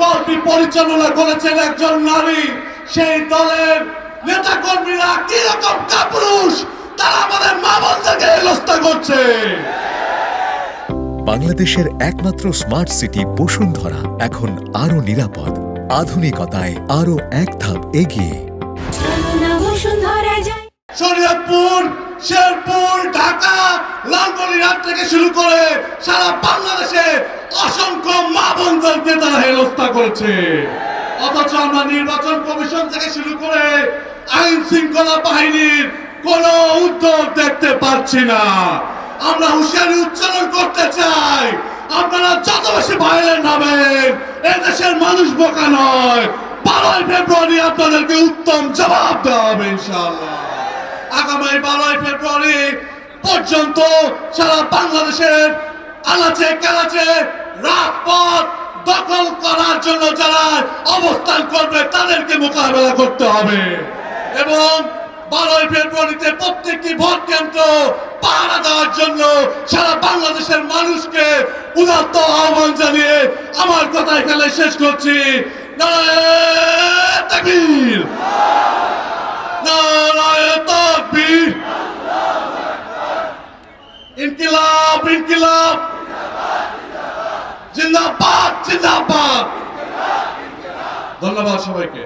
দলটি পরিচালনা করেছেন একজন নারী। সেই দলের নেতা কর্মীরা কিরকম কাপুরুষ, তারা আমাদের মা বোনদেরকে হেনস্থা করছে। বাংলাদেশের একমাত্র স্মার্ট সিটি বসুন্ধরা এখন আরো নিরাপদ, আধুনিকতায় আরো এক ধাপ এগিয়ে। শরীয়তপুর, শেরপুর, ঢাকা, লালমনিরহাট থেকে শুরু করে সারা বাংলাদেশে অসংখ্য মা বোনদেরকে তারা হেনস্থা করেছে। অথচ আমরা নির্বাচন কমিশন থেকে শুরু করে আইন শৃঙ্খলা বাহিনীর কোন উদ্যোগ দেখতে পাচ্ছি না। আমরা হুঁশিয়ারি উচ্চারণ করতে চাই, আপনারা যত বেশি ভাইলেন্ট হবেন, এদেশের মানুষ বোকা নয়। 12ই ফেব্রুয়ারি আপনাদেরকে উত্তম জবাব দেওয়া হবে ইনশাআল্লাহ। আগামী 12ই ফেব্রুয়ারি পর্যন্ত সারা বাংলাদেশের আনাচে কানাচে রাজপথ দখল করার জন্য যারা অবস্থান করবে তাদেরকে মোকাবেলা করতে হবে এবং 12ই ফেব্রুয়ারিতে প্রত্যেকটি ভোট কেন্দ্র পাহারা দেওয়ার জন্য সারা বাংলাদেশের মানুষকে উদাত্ত আহ্বান জানিয়ে আমার কথা এখানে শেষ করছি। নারায়ে তাকবীর, নারায়ে তাকবীর, ইনকিলাব ইনকিলাব, জিন্দাবাদ জিন্দাবাদ। ধন্যবাদ সবাইকে।